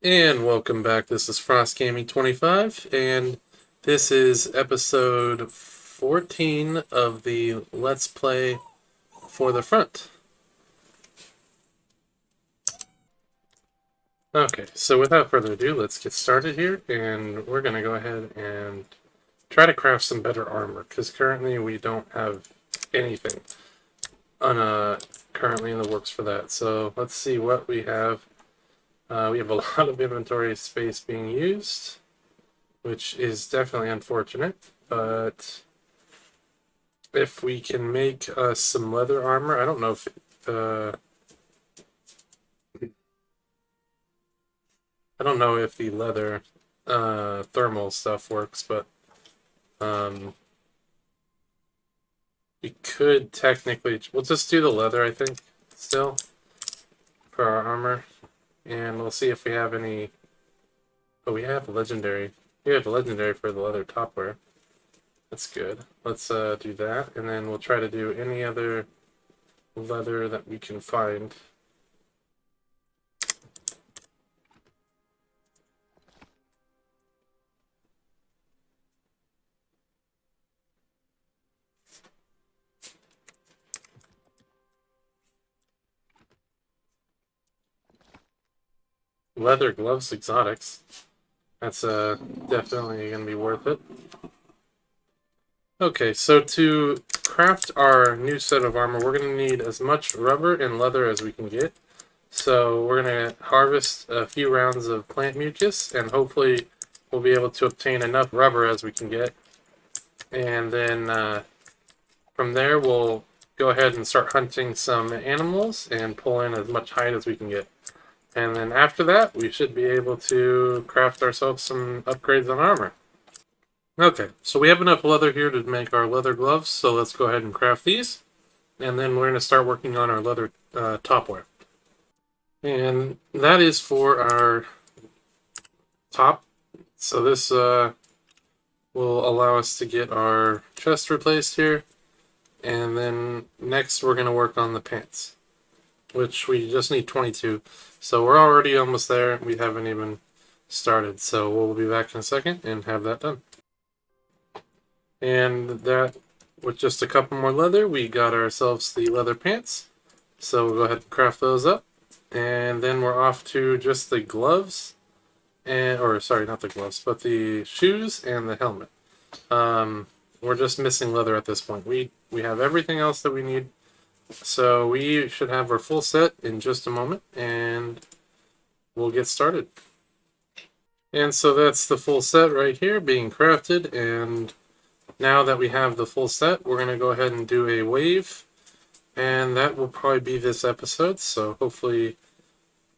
And welcome back. This is Frost Gaming 25, and this is episode 14 of the Let's Play for the Front. Okay, so without further ado, let's get started here, and we're going to go ahead and try to craft some better armor, because currently we don't have anything currently in the works for that. So let's see what we have. We have a lot of inventory space being used, which is definitely unfortunate, but if we can make some leather armor, I don't know if I don't know if the leather thermal stuff works, but um, we could technically. We'll just do the leather, I think, still for our armor, and we'll see if we have any. Oh, we have a legendary. We have a legendary for the leather topwear. That's good. Let's do that, and then we'll try to do any other leather that we can find. Leather gloves exotics. That's definitely going to be worth it. Okay, so to craft our new set of armor, we're going to need as much rubber and leather as we can get. So we're going to harvest a few rounds of plant mucus, and hopefully we'll be able to obtain enough rubber as we can get. And then from there, we'll go ahead and start hunting some animals and pull in as much hide as we can get. And then after that, we should be able to craft ourselves some upgrades on armor. Okay, so we have enough leather here to make our leather gloves, so let's go ahead and craft these. And then we're going to start working on our leather topwear. And that is for our top. So this will allow us to get our chest replaced here. And then next we're going to work on the pants, which we just need 22. So we're already almost there. We haven't even started. So we'll be back in a second and have that done. And that, with just a couple more leather, we got ourselves the leather pants. So we'll go ahead and craft those up. And then we're off to just the gloves. Or sorry, not the gloves, but the shoes and the helmet. We're just missing leather at this point. We have everything else that we need. So we should have our full set in just a moment. And we'll get started. And so that's the full set right here being crafted. And now that we have the full set, we're going to go ahead and do a wave, and that will probably be this episode, so hopefully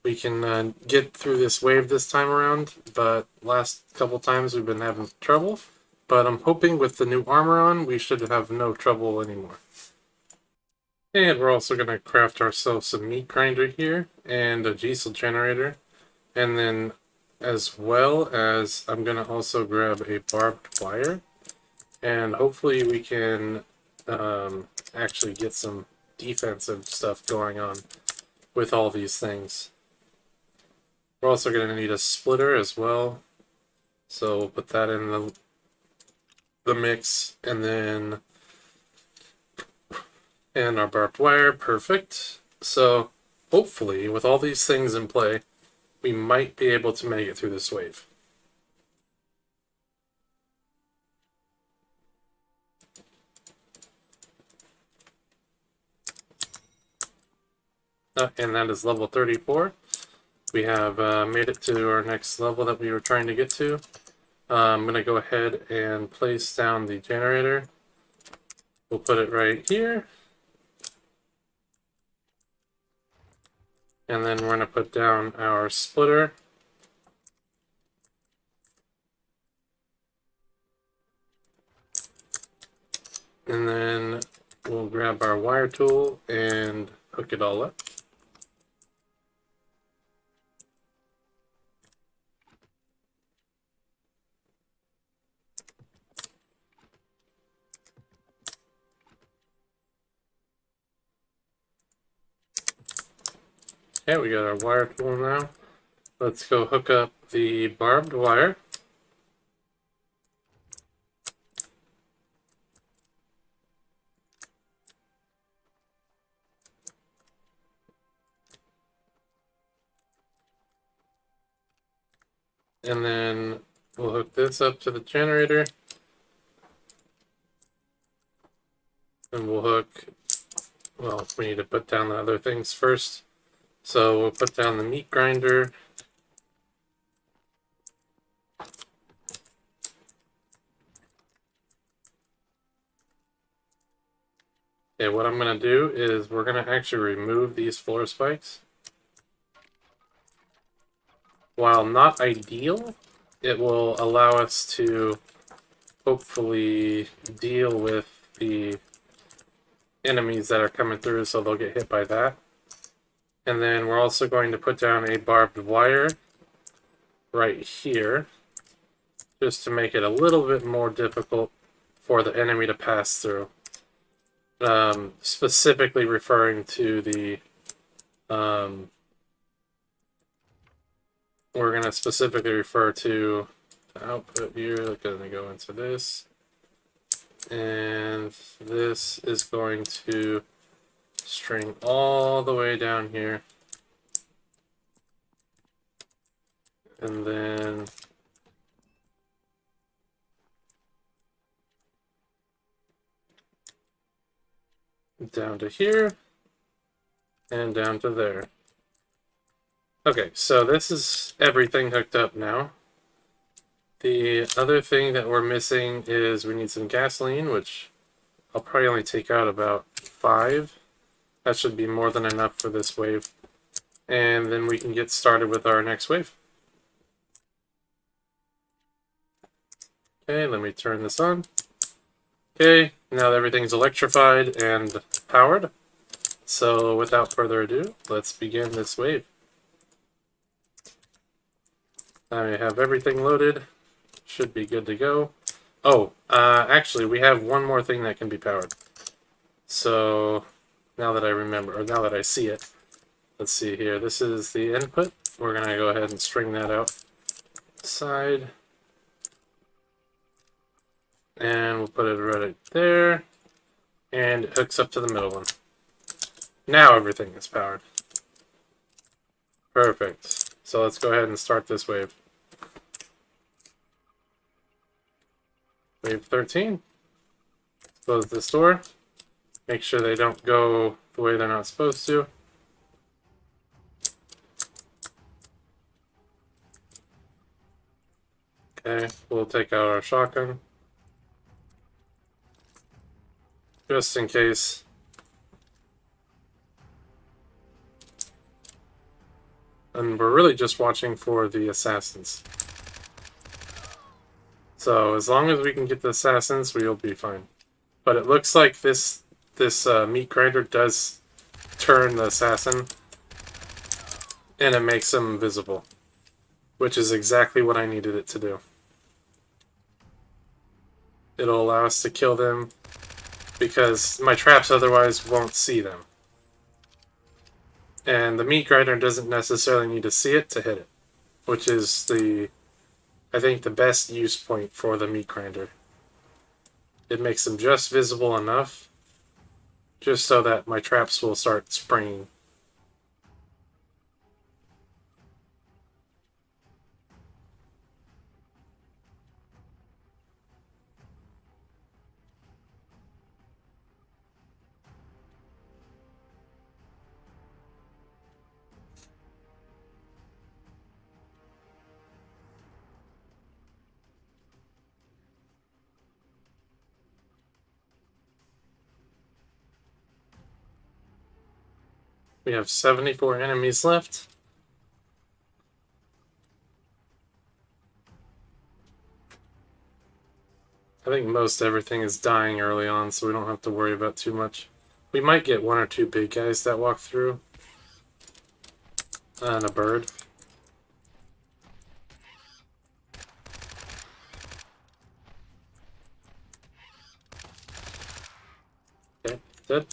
we can get through this wave this time around, but last couple times we've been having trouble, but I'm hoping with the new armor on, we should have no trouble anymore. And we're also going to craft ourselves a meat grinder here, and a diesel generator, and then as well as I'm going to also grab a barbed wire. And hopefully we can actually get some defensive stuff going on with all these things. We're also going to need a splitter as well. So we'll put that in the mix. And then our barbed wire. Perfect. So hopefully with all these things in play, we might be able to make it through this wave. And that is level 34. We have made it to our next level that we were trying to get to. I'm going to go ahead and place down the generator. We'll put it right here. And then we're going to put down our splitter. And then we'll grab our wire tool and hook it all up. Okay, we got our wire tool now. Let's go hook up the barbed wire. And then we'll hook this up to the generator. And we'll hook, well, we need to put down the other things first. So we'll put down the meat grinder. Okay, what I'm going to do is we're going to actually remove these floor spikes. While not ideal, it will allow us to hopefully deal with the enemies that are coming through, so they'll get hit by that. And then we're also going to put down a barbed wire right here, just to make it a little bit more difficult for the enemy to pass through. Specifically referring to the we're going to specifically refer to the output here. We're going to go into this, and this is going to string all the way down here, and then down to here, and down to there. Okay, so this is everything hooked up now. The other thing that we're missing is we need some gasoline, which I'll probably only take out about 5. That should be more than enough for this wave. And then we can get started with our next wave. Okay, let me turn this on. Okay, now that everything's electrified and powered. So without further ado, let's begin this wave. I have everything loaded. Should be good to go. Oh, actually, we have one more thing that can be powered. So now that I remember, or now that I see it, let's see here. This is the input. We're going to go ahead and string that out side. And we'll put it right there. And it hooks up to the middle one. Now everything is powered. Perfect. So let's go ahead and start this wave. Wave 13. Close this door. Make sure they don't go the way they're not supposed to. Okay, we'll take out our shotgun. Just in case. And we're really just watching for the assassins. So as long as we can get the assassins, we'll be fine. But it looks like this meat grinder does turn the assassin, and it makes them visible, which is exactly what I needed it to do. It'll allow us to kill them because my traps otherwise won't see them. And the meat grinder doesn't necessarily need to see it to hit it, which is I think the best use point for the meat grinder. It makes them just visible enough, just so that my traps will start spraying. We have 74 enemies left. I think most everything is dying early on, so we don't have to worry about too much. We might get 1 or 2 big guys that walk through. And a bird. Okay, dead.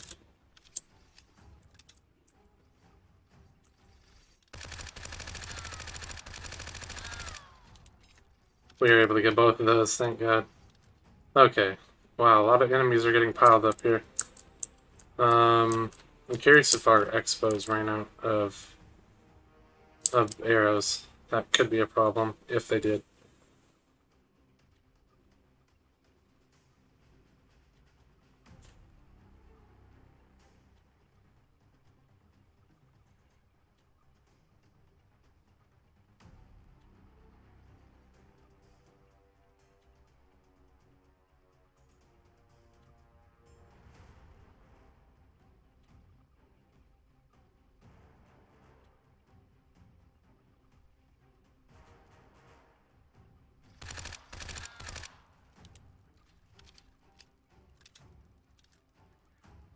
We were able to get both of those, thank God. Okay. Wow, a lot of enemies are getting piled up here. I'm curious if our expos ran out of arrows. That could be a problem, if they did.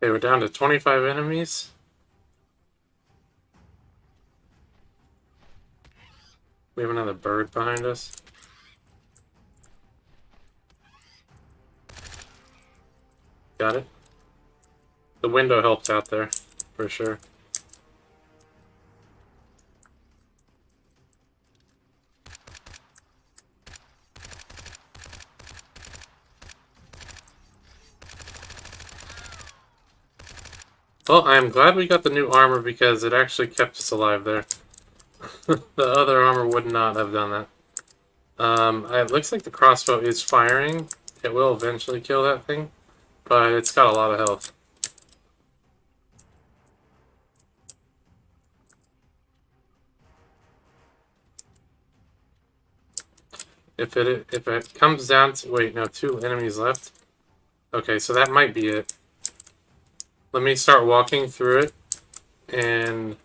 Okay, we're down to 25 enemies. We have another bird behind us. Got it. The window helped out there, for sure. Well, I'm glad we got the new armor because it actually kept us alive there. The other armor would not have done that. It looks like the crossbow is firing. It will eventually kill that thing, but it's got a lot of health. If it comes down to... Wait, no, 2 enemies left. Okay, so that might be it. Let me start walking through it, and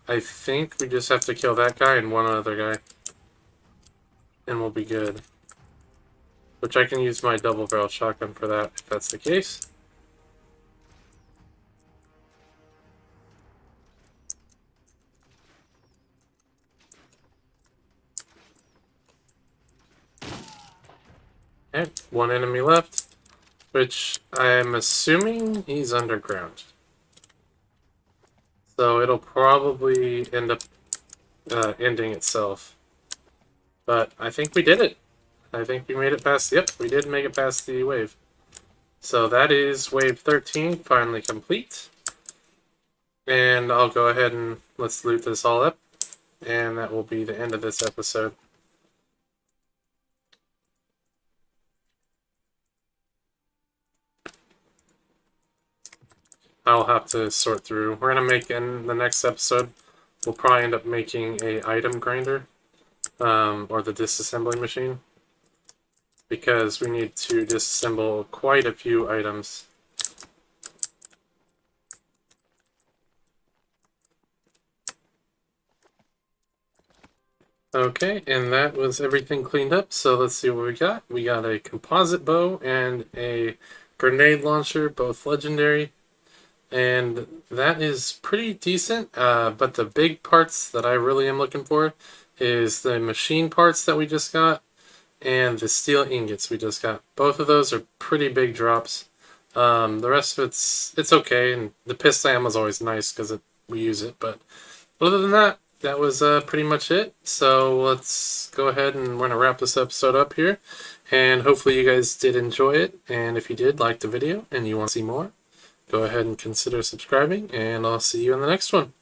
I think we just have to kill that guy and one other guy, and we'll be good. Which I can use my double-barrel shotgun for that, if that's the case. Okay, 1 enemy left, which I'm assuming he's underground. So it'll probably end up ending itself. But I think we did it. I think we made it past... Yep, we did make it past the wave. So that is wave 13 finally complete. And I'll go ahead and let's loot this all up. And that will be the end of this episode. I'll have to sort through. We're going to make, in the next episode, we'll probably end up making a item grinder. Or the disassembly machine. Because we need to disassemble quite a few items. Okay, and that was everything cleaned up, so let's see what we got. We got a composite bow and a grenade launcher, both legendary. And that is pretty decent, but the big parts that I really am looking for is the machine parts that we just got and the steel ingots we just got. Both of those are pretty big drops. The rest of it's okay, and the pistol ammo is always nice because we use it, but other than that, that was pretty much it. So let's go ahead and we're going to wrap this episode up here, and hopefully you guys did enjoy it, and if you did, like the video and you want to see more, go ahead and consider subscribing, and I'll see you in the next one.